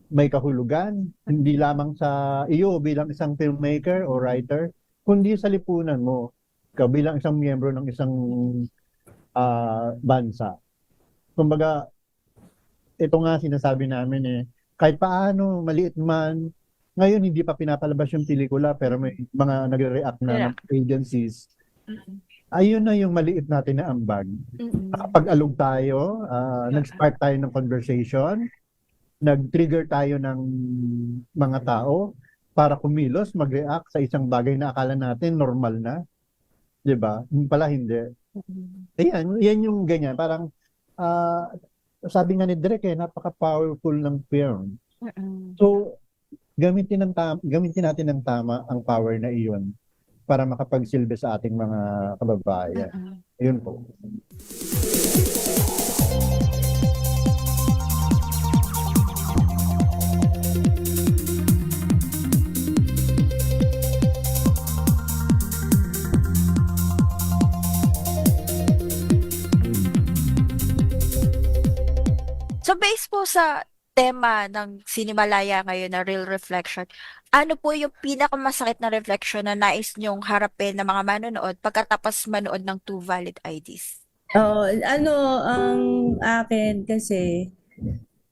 may kahulugan, hindi lamang sa iyo bilang isang filmmaker o writer, kundi sa lipunan mo, bilang isang miyembro ng isang bansa. kumbaga, ito nga sinasabi namin eh, kahit paano, maliit man, ngayon hindi pa pinapalabas yung pelikula pero may mga nagre-react na ng agencies. Ayun na yung maliit natin na ambag. Nakapag-alog tayo, nag-spark tayo ng conversation, nag-trigger tayo ng mga tao para kumilos, mag-react sa isang bagay na akala natin normal na. 'Di ba? Pala hindi. Ayan, yan yung ganyan. Parang, sabi nga ni Direk napaka-powerful ng film. So, gamitin natin ng tama ang power na iyon para makapagsilbi sa ating mga kababayan. Ayun po. So based po sa tema ng Sinimalaya ngayon na Real Reflection, ano po yung pinakamasakit na reflection na nais nyong harapin ng mga manonood pagkatapos manood ng Two Valid IDs? Ang akin kasi,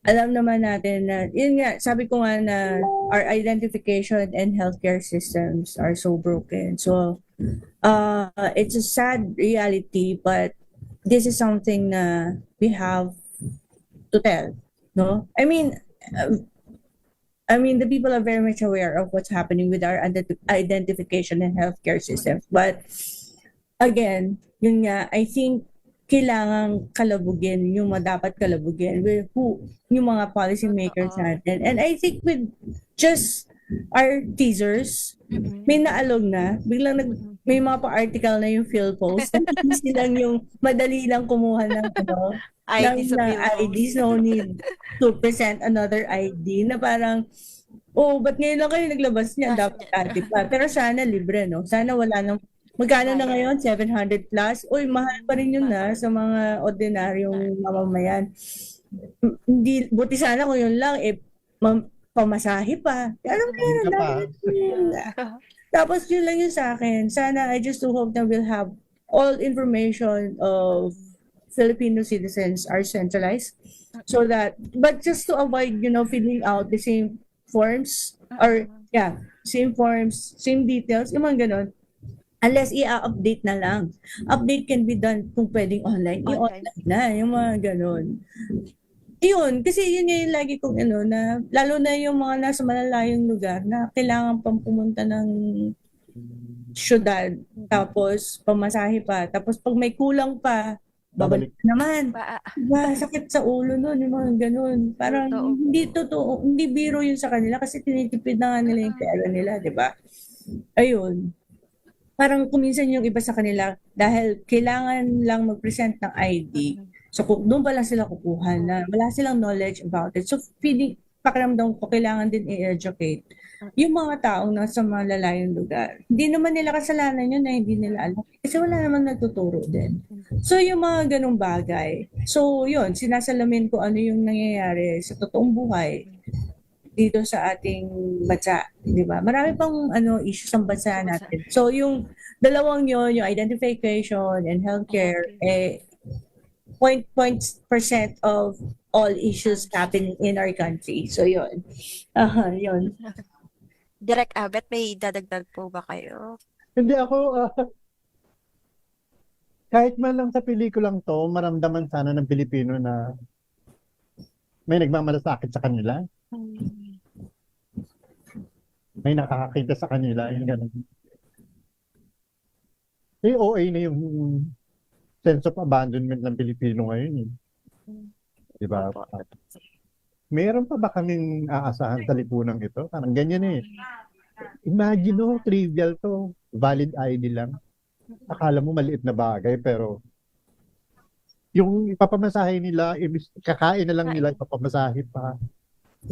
alam naman natin na, yun nga, sabi ko nga na our identification and healthcare systems are so broken. So, it's a sad reality, but this is something na we have to tell, no? I mean, the people are very much aware of what's happening with our identification and healthcare systems. But again, yun nga, I think kailangang kalabugin yung dapat kalabugin with yung mga policy makers natin. And I think with just our teasers, may naalog na, biglang may mga pa-article na yung PhilPost, easy lang yung madali lang kumuha ng IDs, no need to present another ID na parang, ba't ngayon lang kayo naglabas niya? Dapat dati pa. Pero sana libre, no? Sana wala nang, magkano na ngayon? 700 plus? Uy, mahal pa rin yun na sa mga ordinaryong mamamayan. Hindi, buti sana kung yun lang, pamasahe pa. Alam mo yun, tapos yun lang yun sa akin. Sana, I just do hope that we'll have all information of Filipino citizens are centralized so that, but just to avoid, filling out the same forms or, same forms, same details, yung mga ganon. Unless i-update na lang. Update can be done kung pwedeng online. I-online na, yung mga ganon. Yun, kasi yun yung lagi kong na, lalo na yung mga nasa malalayong lugar na kailangan pang pumunta ng syudad, tapos pamasahe pa, tapos pag may kulang pa, babalik naman. Diba? Sakit sa ulo nun, yung mga ganun. Parang hindi totoo, hindi biro yun sa kanila kasi tinitipid na nga nila yung pera nila, di ba? Ayun. Parang kuminsan yung iba sa kanila, dahil kailangan lang mag-present ng ID, so doon pa lang sila kukuha na wala silang knowledge about it. So pakiramdam ko, kailangan din i-educate yung mga taong nasa malalayong lugar. Hindi naman nila kasalanan yun na hindi nila alam. Kasi wala naman nagtuturo din. So yung mga ganong bagay. So yun, sinasalamin ko ano yung nangyayari sa totoong buhay dito sa ating bansa. Di ba? Marami pang issues ang bansa natin. So yung dalawang yun, yung identification and healthcare, 0.% of all issues happening in our country. So yun. Yun. Direk Abet, may dadagdag po ba kayo? Hindi ako, kahit man lang sa pelikulang to, maramdaman sana ng Pilipino na may nagmamalasakit sa kanila. May nakakakita sa kanila. Yung ganun. OA na yung sense of abandonment ng Pilipino ngayon. Diba? Meron pa ba kaming aasahan sa lipunang ito? Parang ganyan eh. Imagine trivial to. Valid ID lang. Akala mo maliit na bagay, pero yung ipapamasahe nila, kakain na lang nila, ipapamasahe pa.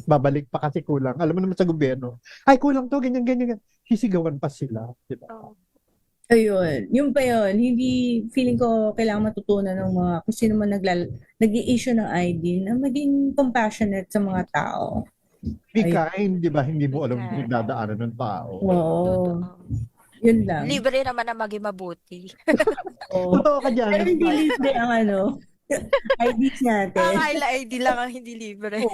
Babalik pa kasi kulang. Alam mo naman sa gobyerno, ay kulang to, ganyan. Sisigawan pa sila. Diba? Ayun. Yung pa yun, hindi, feeling ko kailangan matutunan ng mga, kung sino man nag-i-issue ng ID na maging compassionate sa mga tao. Be kind, di ba? Hindi mo alam yung dadaanan ng tao. Oo. Yun lang. Libre naman na maging mabuti. Totoo ka dyan. Pero hindi libre ang IDs natin. Akala ID lang ang hindi libre.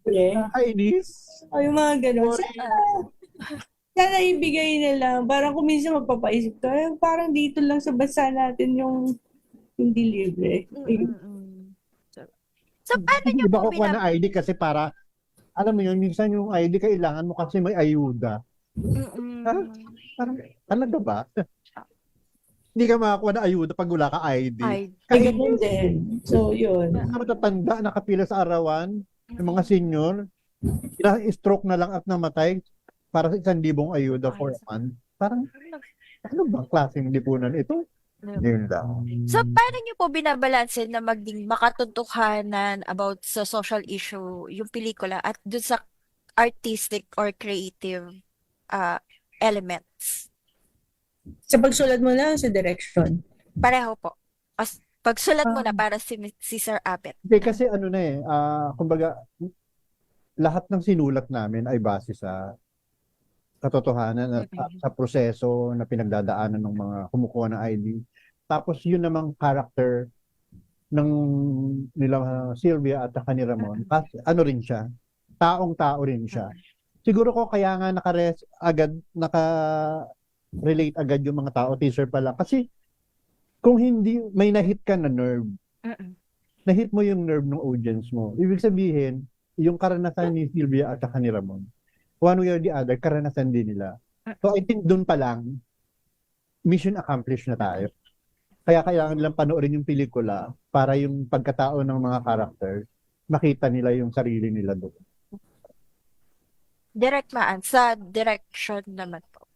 Nakakainis. O yung mga ganun. Sana ibigay na lang. Parang kung minsan magpapaisip ka, parang dito lang sa bansa natin yung hindi libre. So, paano nyo Iba po ko na ID kasi para, alam mo yun, minsan yung ID kailangan mo kasi may ayuda. Ha? Parang, talaga ba? Hindi ka makakuha na ayuda pag wala ka ID. Ay, ganun din. So, yun. Mga matatanda, nakapila sa arawan, yung mga senior, ilang stroke na lang at namatay para sa 1,000 ayuda for a month. Parang, ano bang klaseng lipunan ito? Yun lang. So, paano nyo po binabalansin na maging makatotohanan about sa social issue yung pelikula at dun sa artistic or creative elements? Sa pagsulat mo lang, sa direction. Pareho po. Pagsulat mo na para si Sir Abet. Hindi, kasi ano na kumbaga, lahat ng sinulat namin ay base sa katotohanan at sa proseso na pinagdadaanan ng mga kumukuha ng ID. Tapos yun namang character ng nila Sylvia at ni Ramon, ano rin siya, taong-tao rin siya. Siguro ko kaya nga naka-relate agad yung mga tao, teaser pa lang. Kasi kung hindi, may nahit ka na nerve. Nahit mo yung nerve ng audience mo. Ibig sabihin, yung karanasan ni Sylvia at ni Ramon, one way or the other, karanasan din nila. So I think doon pa lang, mission accomplished na tayo. Kaya kailangan nilang panoorin yung pelikula para yung pagkatao ng mga characters, makita nila yung sarili nila doon. Direct maan, sa direction naman po.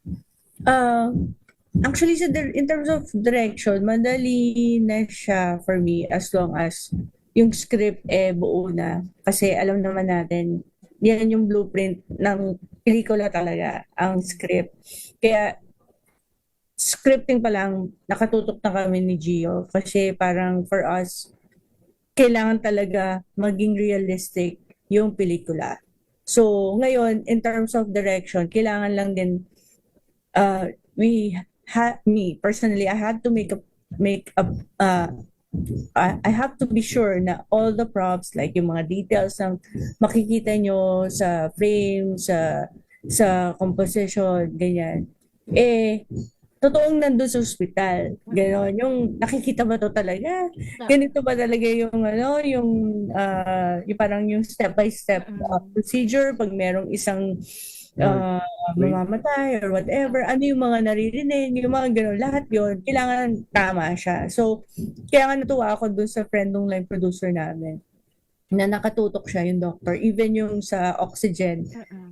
Actually, in terms of direction, madali na siya for me as long as yung script buo na. Kasi alam naman natin, yan yung blueprint ng pelikula talaga, ang script. Kaya, scripting pa lang, nakatutok na kami ni Gio. Kasi parang for us, kailangan talaga maging realistic yung pelikula. So, ngayon, in terms of direction, kailangan lang din, me, personally, I had to I have to be sure na all the props, like yung mga details na makikita nyo sa frame, sa composition, ganyan. Totoong nandun sa ospital. Ganon. Yung nakikita ba to talaga? Ganito ba talaga yung yung parang yung step-by-step procedure pag merong isang mamamatay or whatever, ano yung mga naririnig, yung mga gano'n, lahat yun, kailangan tama siya. So, kaya nga natuwa ako dun sa friend ng line producer namin, na nakatutok siya, yung doctor. Even yung sa oxygen,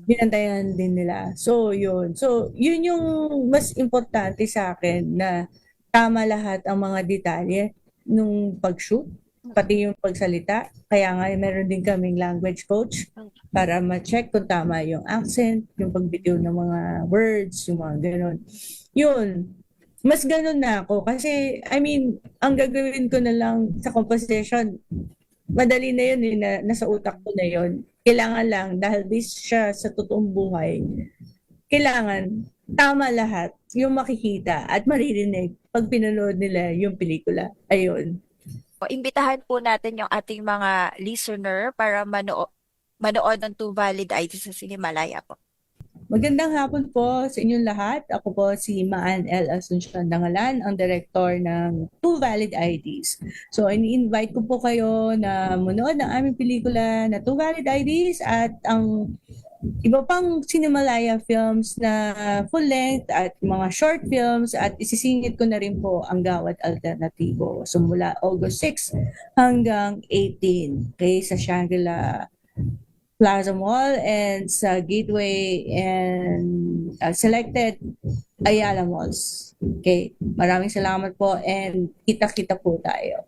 binantayan din nila. So, yun. So, yun yung mas importante sa akin, na tama lahat ang mga detalye nung pag-shoot, pati yung pagsalita. Kaya nga, meron din kaming language coach para ma-check kung tama yung accent, yung pagbitiw ng mga words, yung mga gano'n. Yun. Mas gano'n na ako. Kasi, I mean, ang gagawin ko na lang sa composition, madali na yun, nasa utak ko na yun. Kailangan lang, dahil based siya sa totoong buhay, kailangan tama lahat yung makikita at maririnig pag pinanood nila yung pelikula. Ayun. Imbitahan po natin yung ating mga listener para manood ng Two Valid IDs sa Cinemalaya po. Magandang hapon po sa inyong lahat. Ako po si Maan L. Asuncion Dangalan, ang director ng Two Valid IDs. So, ini-invite ko po kayo na manood ng aming pelikula na Two Valid IDs at ang iba pang Cinemalaya films na full length at mga short films, at isisingit ko na rin po ang Gawad Alternatibo. So, mula August 6 hanggang 18 sa Shangri-La Plaza Mall and sa Gateway and selected Ayala Malls. Okay, maraming salamat po and kita-kita po tayo.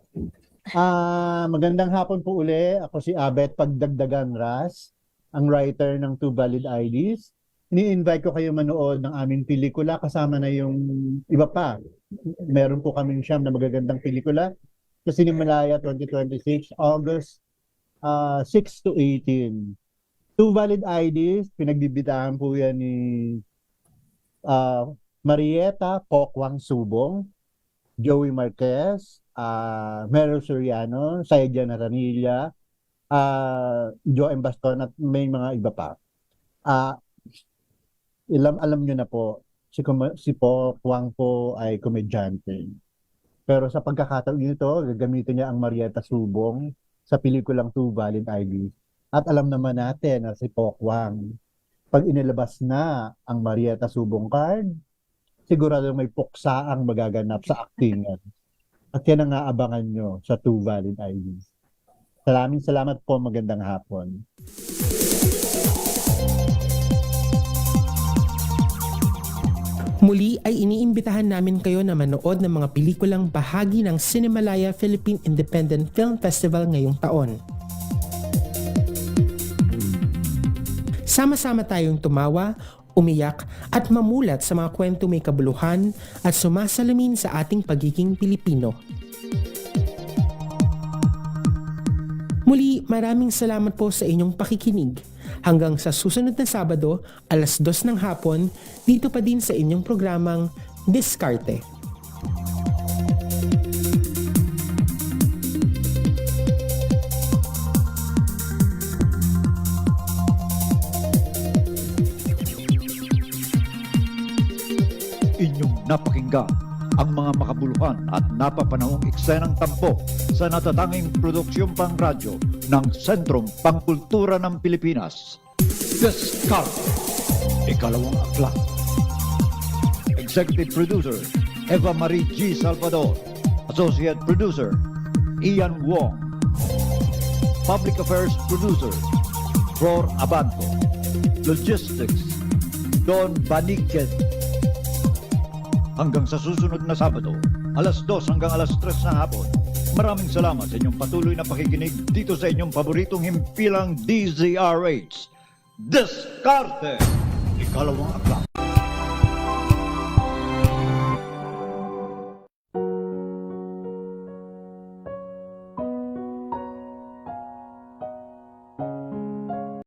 Magandang hapon po uli. Ako si Abet Pagdagdagan Ras, ang writer ng Two Valid IDs. Ni-invite ko kayo manood ng aming pelikula kasama na yung iba pa. Meron po kaming siyam na magagandang pelikula sa Cinemalaya 2026, August 6 to 18. Two Valid IDs, pinagbibitahan po yan ni Marieta Pokwang Subong, Joey Marquez, Meryl Soriano, Saedia Naranilla, Joe Baston at may mga iba pa. Alam nyo na po, si Po Kwang po ay komedyante. Pero sa pagkakataon nito, gagamitin niya ang Marieta Subong sa pelikulang Two Valid IDs. At alam naman natin na si Po Kwang, pag inilabas na ang Marieta Subong card, sigurado may puksaang magaganap sa actingan. At yan ang aabangan nyo sa Two Valid IDs. Salamat po, magandang hapon. Muli ay iniimbitahan namin kayo na manood ng mga pelikulang bahagi ng Cinemalaya Philippine Independent Film Festival ngayong taon. Sama-sama tayong tumawa, umiyak at mamulat sa mga kwento may kabuluhan at sumasalamin sa ating pagiging Pilipino. Muli, maraming salamat po sa inyong pakikinig. Hanggang sa susunod na Sabado, alas 2 ng hapon, dito pa din sa inyong programang Diskarte. Inyong napakinggan ang mga makabuluhan at napapanahong eksenang tampok sa natatanging produksyong pang-radyo ng Sentrong Pangkultura ng Pilipinas. Diskarte, ikalawang aklat. Executive Producer, Eva Marie G. Salvador. Associate Producer, Ian Wong. Public Affairs Producer, Flor Abanto. Logistics, Don Baniquez. Hanggang sa susunod na Sabado, alas 2 hanggang alas 3 ng hapon. Maraming salamat sa inyong patuloy na pakikinig dito sa inyong paboritong himpilang DZRH. Diskarte! Ikalawang aklat.